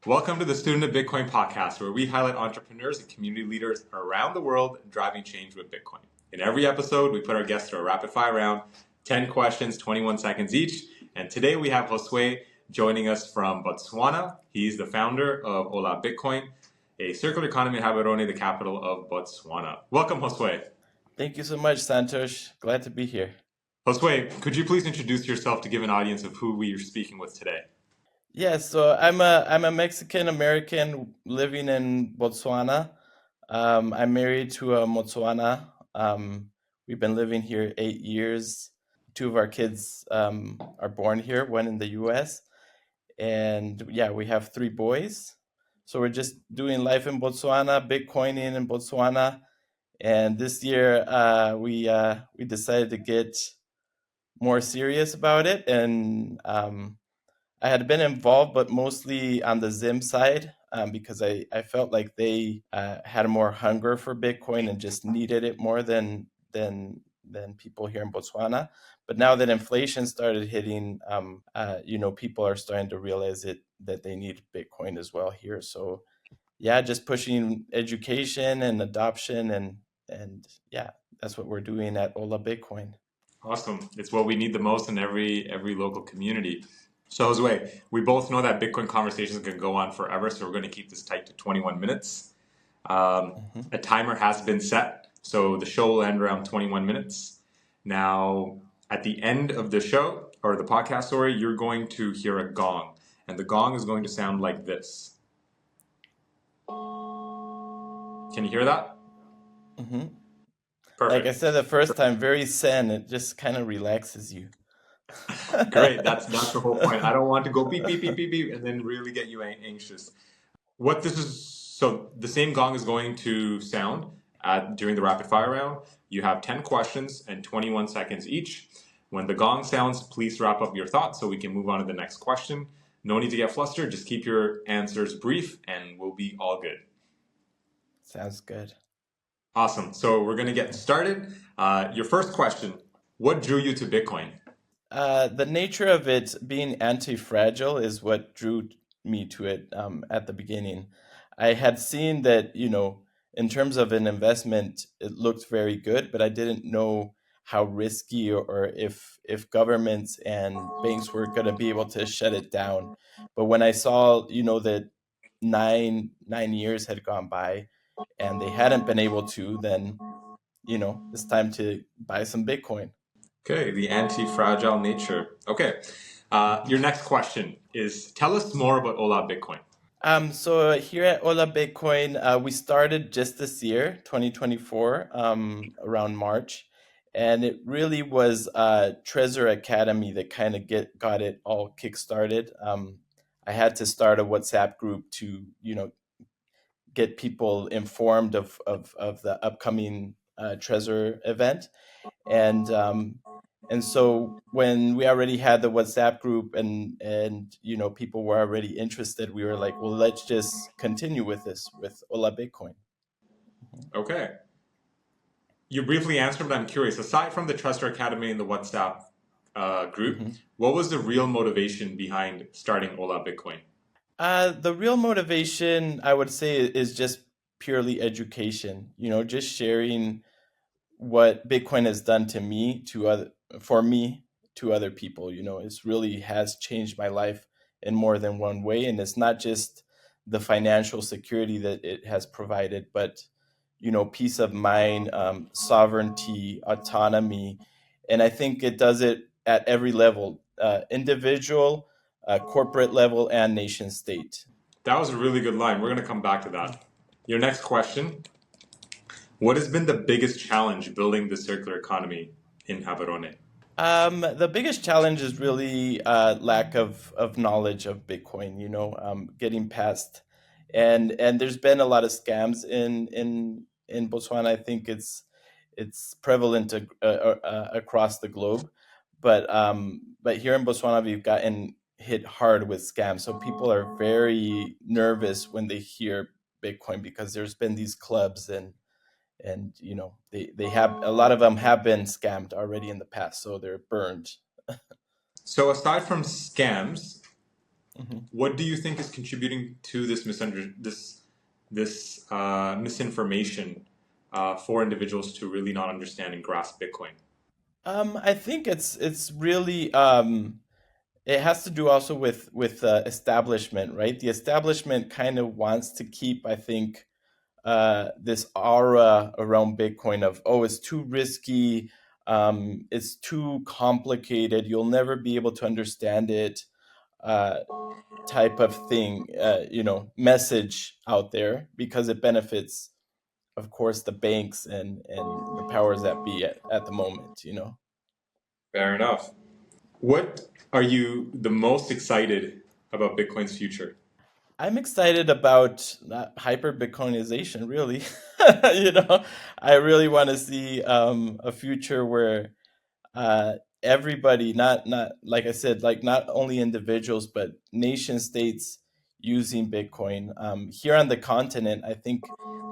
Welcome to the Student of Bitcoin podcast, where we highlight entrepreneurs and community leaders around the world driving change with Bitcoin. In every episode, we put our guests through a rapid fire round, 10 questions, 21 seconds each. And today we have Josue joining us from Botswana. He's the founder of Ola Bitcoin, a circular economy in Gaborone, the capital of Botswana. Welcome, Josue. Thank you so much, Santosh. Glad to be here. Josue, could you please introduce yourself to give an audience of who we are speaking with today? Yeah, so I'm a Mexican American living in Botswana. I'm married to a Botswana. We've been living here 8 years. Two of our kids are born here, one in the U.S. And yeah, we have three boys. So we're just doing life in Botswana, Bitcoining in Botswana. And this year we decided to get more serious about it, and I had been involved, but mostly on the Zim side, because I felt like they had more hunger for Bitcoin and just needed it more than people here in Botswana. But now that inflation started hitting, people are starting to realize that they need Bitcoin as well here. So yeah, just pushing education and adoption, and yeah, that's what we're doing at Ola Bitcoin. Awesome. It's what we need the most in every local community. So Josue, we both know that Bitcoin conversations can go on forever, so we're going to keep this tight to 21 minutes. Mhm. A timer has been set, so the show will end around 21 minutes. Now, at the end of the show, or the podcast, sorry, you're going to hear a gong, and the gong is going to sound like this. Can you hear that? Mhm. Like I Perfect. said the first time, very zen. It just kind of relaxes you. Great. That's the whole point. I don't want to go beep beep beep beep beep and then really get you anxious. What this is, so the same gong is going to sound during the rapid fire round. You have 10 questions and 21 seconds each. When the gong sounds, please wrap up your thoughts so we can move on to the next question. No need to get flustered. Just keep your answers brief and we'll be all good. Sounds good. Awesome. So we're going to get started. Your first question, what drew you to Bitcoin? The nature of it being anti-fragile is what drew me to it at the beginning. I had seen that, in terms of an investment, it looked very good, but I didn't know how risky or if governments and banks were going to be able to shut it down. But when I saw, that nine years had gone by and they hadn't been able to, then, it's time to buy some Bitcoin. Okay, the anti-fragile nature. Okay. Your next question is tell us more about Ola Bitcoin. So here at Ola Bitcoin, we started just this year, 2024, around March, and it really was Trezor Academy that kind of got it all kickstarted. I had to start a WhatsApp group to, get people informed of the upcoming Trezor event, and so when we already had the WhatsApp group and people were already interested, we were like, well, let's just continue with this with Ola Bitcoin. Okay. You briefly answered, but I'm curious. Aside from the Trustor Academy and the WhatsApp group, Mm-hmm. what was the real motivation behind starting Ola Bitcoin? The real motivation, I would say, is just purely education. Just sharing what Bitcoin has done to me, for me, to other people. It's really has changed my life in more than one way, and it's not just the financial security that it has provided, but peace of mind, sovereignty, autonomy, and I think it does it at every level, individual, corporate level, and nation state. That was a really good line. We're going to come back to that. Your next question, what has been the biggest challenge building the circular economy in Gaborone? The biggest challenge is really lack of knowledge of Bitcoin. Getting past, and there's been a lot of scams in Botswana. I think it's prevalent across the globe, but here in Botswana we've gotten hit hard with scams. So people are very nervous when they hear Bitcoin because there's been these clubs and they have a lot of them have been scammed already in the past, so they're burned. So aside from scams, Mhm. What do you think is contributing to this misinformation for individuals to really not understand and grasp Bitcoin? I think it's really it has to do also with establishment, right? The establishment kind of wants to keep, I think, this aura around Bitcoin of, oh, it's too risky, it's too complicated, you'll never be able to understand it, uh, type of thing, message out there because it benefits, of course, the banks and the powers that be at the moment. Fair enough. What are you the most excited about Bitcoin's future? I'm excited about hyper Bitcoinization, really. you know, I really want to see a future where uh, everybody, not like I said, like not only individuals, but nation states using Bitcoin. Here on the continent, I think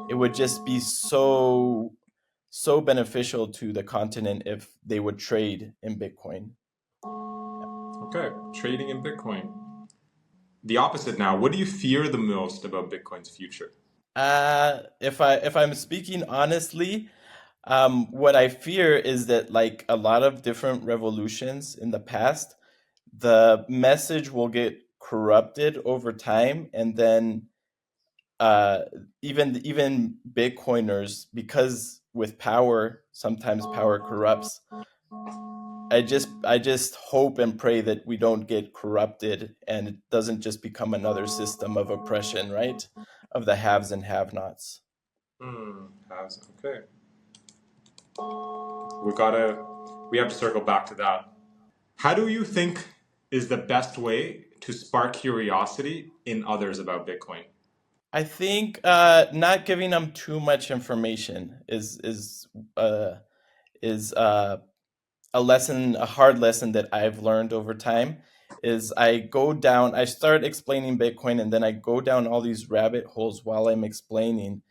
it would just be so beneficial to the continent if they would trade in Bitcoin. Okay, trading in Bitcoin. The opposite now. What do you fear the most about Bitcoin's future? If I'm speaking honestly, what I fear is that, like a lot of different revolutions in the past, the message will get corrupted over time, and then uh, even Bitcoiners, because with power, sometimes power corrupts. I just hope and pray that we don't get corrupted and it doesn't just become another system of oppression, right? Of the haves and have-nots. Okay. We have to circle back to that. How do you think is the best way to spark curiosity in others about Bitcoin? I think not giving them too much information uh, is a lesson, a hard lesson that I've learned over time. Is I start explaining Bitcoin, and then I go down all these rabbit holes while I'm explaining,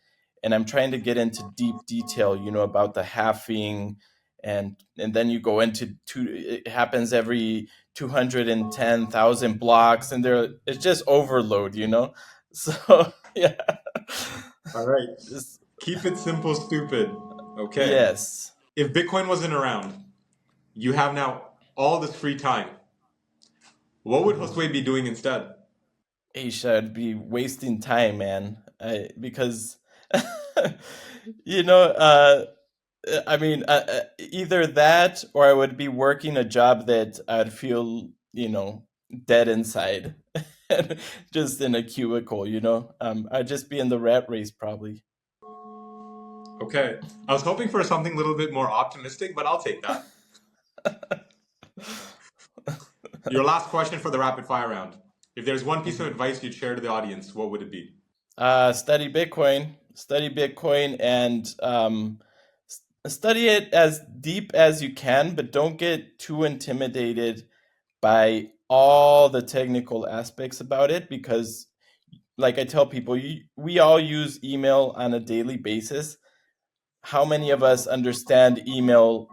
and I'm trying to get into deep detail, about the halving, and then you go into it happens every 210,000 blocks, and it's just overload. So yeah, All right. just Keep it simple, stupid. Okay. yes. If Bitcoin wasn't around, you have now all this free time. What would Mhm. Josue be doing instead? I'd be wasting time, man. Because I mean, either that or I would be working a job that I'd feel, dead inside, just in a cubicle. I'd just be in the rat race probably. Okay. I was hoping for something a little bit more optimistic, but I'll take that. Your last question for the rapid fire round. If there's one piece of Mhm. advice you'd share to the audience, what would it be? Study Bitcoin, and study it as deep as you can, but don't get too intimidated by all the technical aspects about it, because like I tell people, we all use email on a daily basis. How many of us understand email,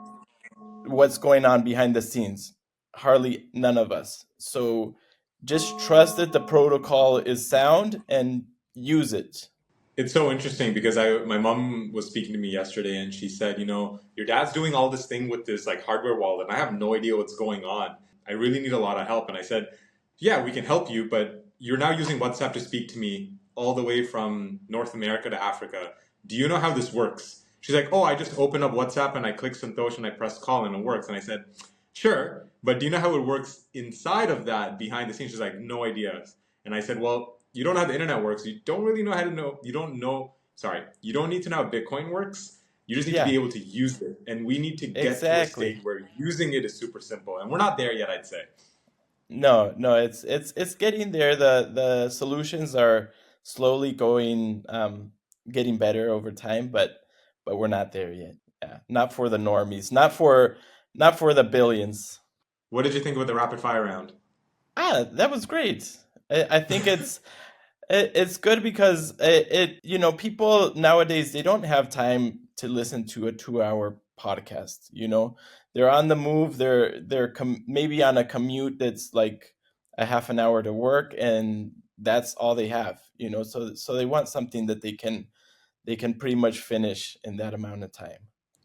what's going on behind the scenes? Hardly none of us. So just trust that the protocol is sound and use it. It's so interesting because my mom was speaking to me yesterday and she said, your dad's doing all this thing with this like hardware wallet and I have no idea what's going on. I really need a lot of help. And I said, yeah, we can help you, but you're now using WhatsApp to speak to me all the way from North America to Africa. Do you know how this works? She's like, oh, I just open up WhatsApp and I click Santosh and I press call and it works. And I said, sure, but do you know how it works inside of that behind the scenes? She's like, no idea. And I said, well, you don't know how the internet works. You don't really know how to know. You don't know. Sorry, you don't need to know how Bitcoin works. You just need to be Yeah, able to use it. And we need to get to a stage exactly. where using it is super simple. And we're not there yet, I'd say. No, no, it's getting there. The solutions are slowly getting better over time, but we're not there yet. Yeah, not for the normies, not for the billions. What did you think about the rapid fire round? That was great. I think it's good because people nowadays, they don't have time to listen to a 2-hour podcast. They're on the move. They're maybe on a commute that's like a half an hour to work, and that's all they have. So they want something that they can pretty much finish in that amount of time.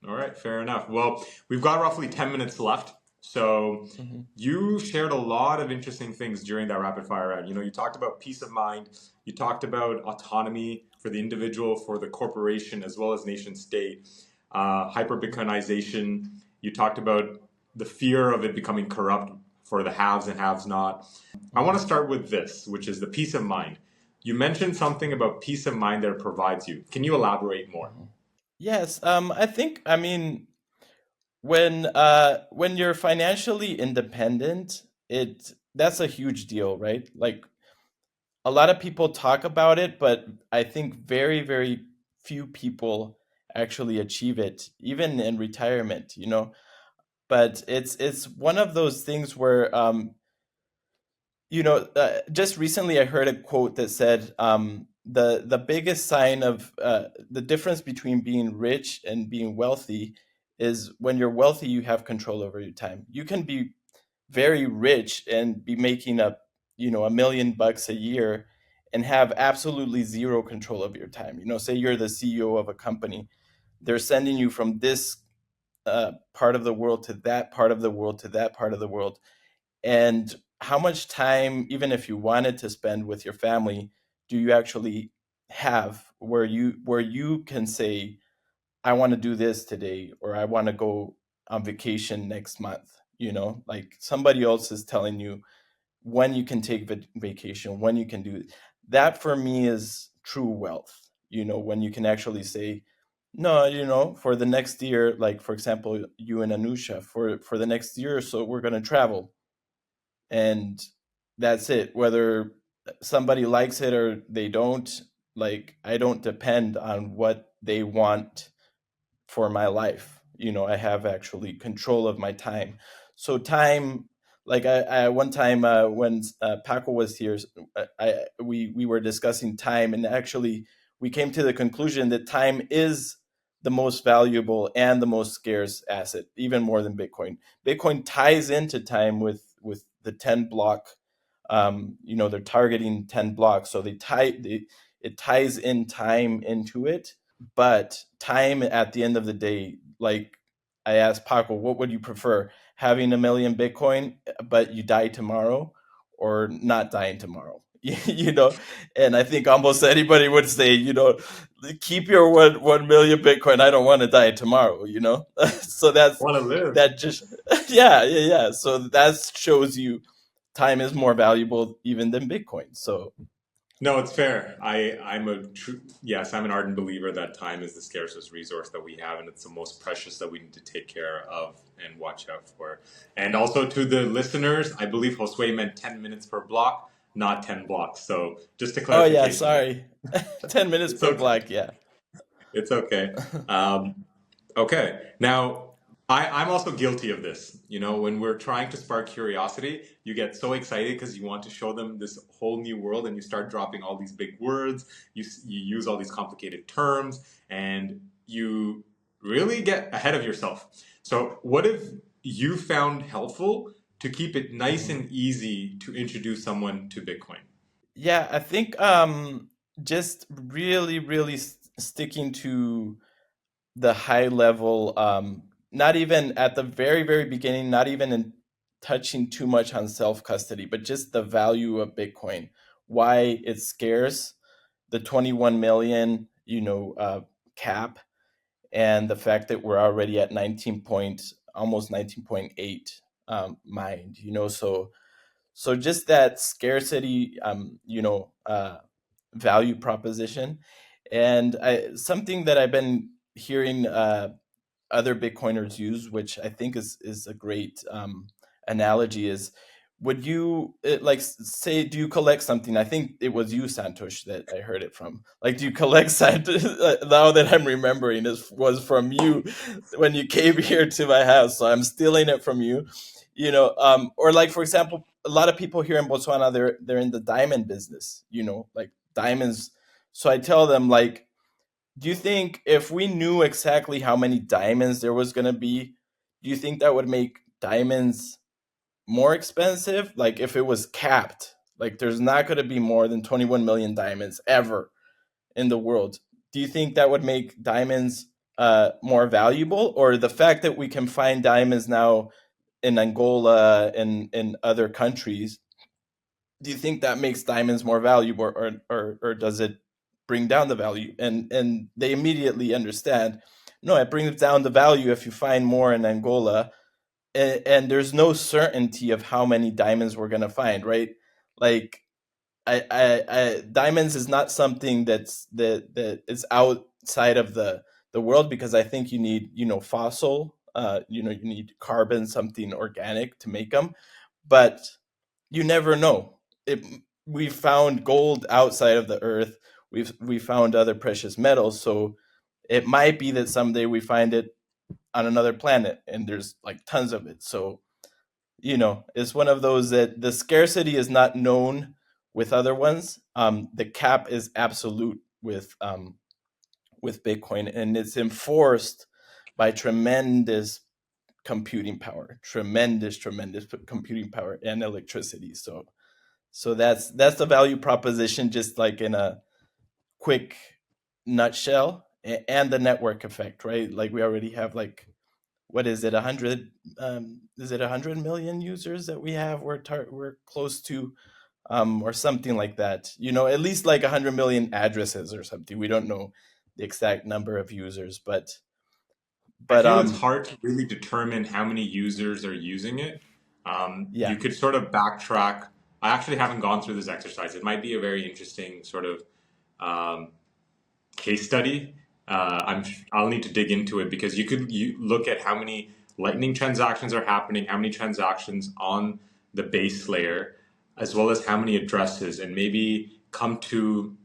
All right, fair enough. Well, we've got roughly 10 minutes left. So Hmm. you shared a lot of interesting things during that rapid fire round. You talked about peace of mind, you talked about autonomy for the individual, for the corporation, as well as nation state, hyper Bitcoinization. You talked about the fear of it becoming corrupt for the haves and haves not. I want to Hmm. start with this, which is the peace of mind. You mentioned something about peace of mind that it provides you. Can you elaborate more? Hmm. Yes, I mean, when you're financially independent, that's a huge deal, right? Like, a lot of people talk about it, but I think very, very few people actually achieve it, even in retirement. But it's one of those things where, just recently I heard a quote that said, the biggest sign of the difference between being rich and being wealthy is when you're wealthy, you have control over your time. You can be very rich and be making up, $1 million a year and have absolutely zero control of your time. Say you're the CEO of a company, they're sending you from this part of the world to that part of the world to that part of the world, and how much time, even if you wanted to spend with your family, do you actually have where you can say, I want to do this today, or I want to go on vacation next month? Like, somebody else is telling you when you can take vacation, when you can do that. For me, is true wealth. When you can actually say, no, for the next year, like, for example, you and Anusha, for the next year or so, we're going to travel, and that's it. Whether somebody likes it or they don't, like, I don't depend on what they want for my life. I have actually control of my time. So time, like, I one time, when Paco was here, we were discussing time, and actually we came to the conclusion that time is the most valuable and the most scarce asset, even more than Bitcoin. Bitcoin ties into time with the 10 block. They're targeting 10 blocks, so it ties in time into it. But time, at the end of the day, like, I asked Paco, what would you prefer? Having 1 million Bitcoin, but you die tomorrow, or not dying tomorrow? And I think almost anybody would say, keep your 1 million Bitcoin. I don't want to die tomorrow. So I want to live. that just, yeah, yeah, yeah. So that shows you time is more valuable even than Bitcoin. So, No, it's fair. I'm a true, yes, I'm an ardent believer that time is the scarcest resource that we have, and it's the most precious that we need to take care of and watch out for. And also to the listeners, I believe Josue meant 10 minutes per block, not 10 blocks. So just a oh yeah, clarification there. sorry. 10 minutes It's per okay. block, yeah. It's okay. Um, Okay. Now, I'm also guilty of this. When we're trying to spark curiosity, you get so excited because you want to show them this whole new world, and you start dropping all these big words. You use all these complicated terms, and you really get ahead of yourself. So, what if you found helpful to keep it nice Mhm. and easy to introduce someone to Bitcoin? Yeah, I think, just really, really sticking to the high level, not even at the very, very beginning, not even in touching too much on self custody, but just the value of Bitcoin, why it's scarce, the 21 million, cap, and the fact that we're already at 19 point, almost 19.8, mined. So just that scarcity, value proposition. And something that I've been hearing other Bitcoiners use, which I think is a great analogy, is, would you, like, say, do you collect something? I think it was you, Santosh, that I heard it from. Like, do you collect Santosh? Now that I'm remembering, this was from you when you came here to my house, so I'm stealing it from you. Or, like, for example, a lot of people here in Botswana, they're in the diamond business. Like, diamonds. So I tell them, like, do you think if we knew exactly how many diamonds there was going to be, do you think that would make diamonds more expensive, like if it was capped, like there's not going to be more than 21 million diamonds ever in the world, do you think that would make diamonds more valuable? Or the fact that we can find diamonds now in Angola and in other countries, do you think that makes diamonds more valuable, or does it bring down the value? And they immediately understand, no, it brings down the value if you find more in Angola, and there's no certainty of how many diamonds we're gonna find, right? Like diamonds is not something that is outside of the world, because I think you need, fossil, you need carbon, something organic to make them, but you never know. It, we found gold outside of the earth. We found other precious metals, so it might be that someday we find it on another planet, and there's like tons of it. So it's one of those that the scarcity is not known with other ones. The cap is absolute with Bitcoin, and it's enforced by tremendous computing power, tremendous computing power and electricity. So that's the value proposition, just like in a quick nutshell, and the network effect, right? Like we already have, like, what is it, 100, is it 100 million users that we have, we're close to, or something like that, at least like 100 million addresses or something. We don't know the exact number of users, but I but feel it's hard to really determine how many users are using it. You yeah. could sort of backtrack. I actually haven't gone through this exercise. It might be a very interesting sort of um, case study. I'll need to dig into it, because you look at how many Lightning transactions are happening, how many transactions on the base layer, as well as how many addresses, and maybe come to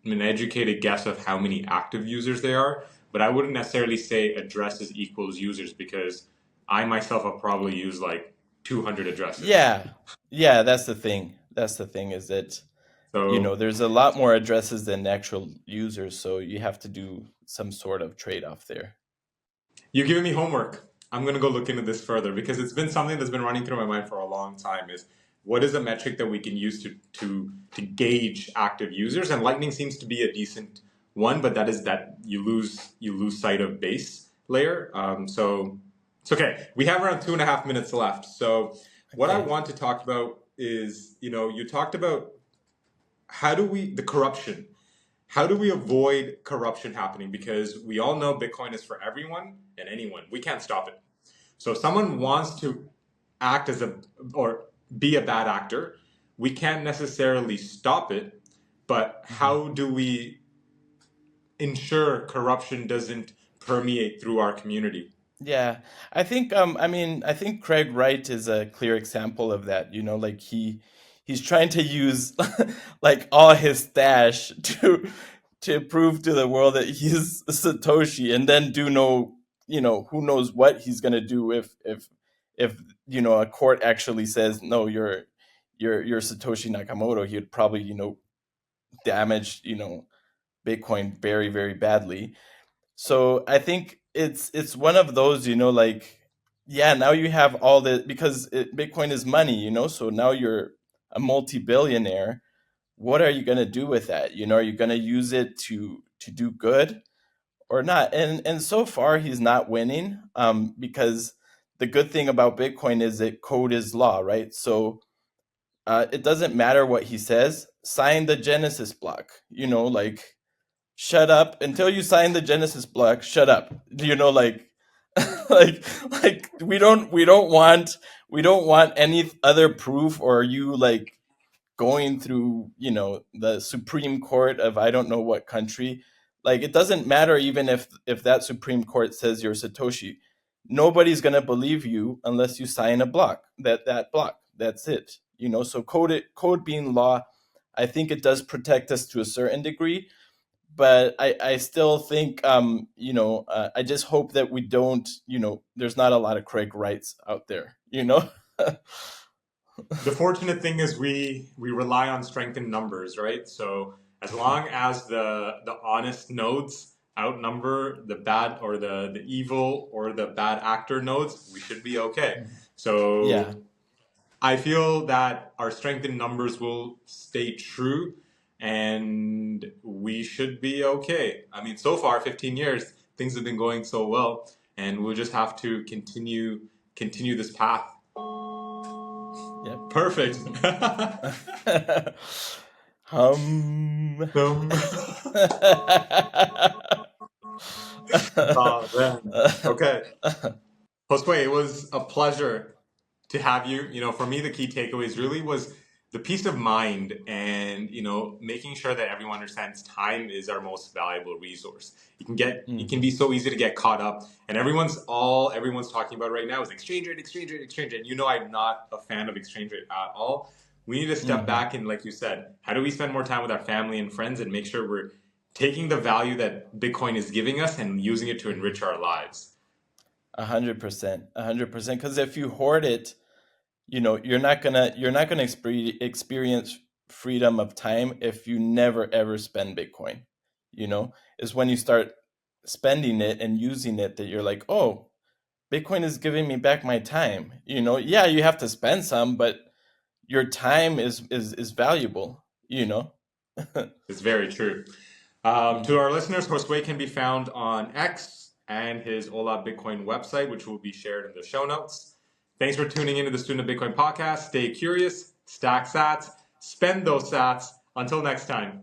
an educated guess of how many active users there are. But I wouldn't necessarily say addresses equals users, because I myself have probably used like 200 addresses. Yeah, yeah, that's the thing is that So there's a lot more addresses than actual users, so you have to do some sort of trade-off there. you're giving me homework. I'm going to go look into this further, because it's been something that's been running through my mind for a long time. Is what is a metric that we can use to gauge active users? And Lightning seems to be a decent one, but that is that you lose sight of base layer. So it's okay. We have around 2.5 minutes left. So what I Okay. want to talk about is, you talked about the corruption. How do we avoid corruption happening? Because we all know Bitcoin is for everyone and anyone. We can't stop it. So if someone wants to act or be a bad actor, we can't necessarily stop it. But Mhm. how do we ensure corruption doesn't permeate through our community? Yeah, I think Craig Wright is a clear example of that. Like he's trying to use like all his stash to prove to the world that he's Satoshi, and then do no, who knows what he's gonna do if a court actually says no, you're Satoshi Nakamoto. He'd probably damage Bitcoin very, very badly. So I think it's one of those, like, yeah, now you have all the, because Bitcoin is money, so now you're a multi-billionaire. What are you going to do with that? Are you going to use it to do good or not? And so far he's not winning, because the good thing about Bitcoin is that code is law, right? So it doesn't matter what he says. Sign the Genesis block, like, shut up until you sign the Genesis block. Shut up. Like, like we don't want any other proof, or you like going through the Supreme Court of I don't know what country. Like, it doesn't matter even if that Supreme Court says you're Satoshi. Nobody's gonna believe you unless you sign a block. That block. That's it. So code being law, I think it does protect us to a certain degree, but I still think I just hope that we don't, there's not a lot of Craig Wrights out there. The fortunate thing is we rely on strength in numbers, right? So as long as the honest nodes outnumber the bad, or the evil or the bad actor nodes, we should be okay. Yeah. So I feel that our strength in numbers will stay true and we should be okay. I mean, so far, 15 years, things have been going so well, and we'll just have to continue this path. Yep. Perfect. Oh man. Okay. Josue, it was a pleasure to have you. For me, the key takeaways really was the peace of mind and, making sure that everyone understands time is our most valuable resource. It can be so easy to get caught up, and everyone's talking about right now is exchange rate, exchange rate, exchange rate. I'm not a fan of exchange rate at all. We need to step back and, like you said, how do we spend more time with our family and friends and make sure we're taking the value that Bitcoin is giving us and using it to enrich our lives? 100%, 100%. Because if you hoard it, you're not gonna experience freedom of time if you never ever spend Bitcoin. Is when you start spending it and using it that you're like, oh, Bitcoin is giving me back my time. Yeah, you have to spend some, but your time is valuable. It's very true. To our listeners, Josue can be found on X and his Ola Bitcoin website, which will be shared in the show notes. Thanks for tuning into the Student of Bitcoin podcast. Stay curious, stack sats, spend those sats. Until next time.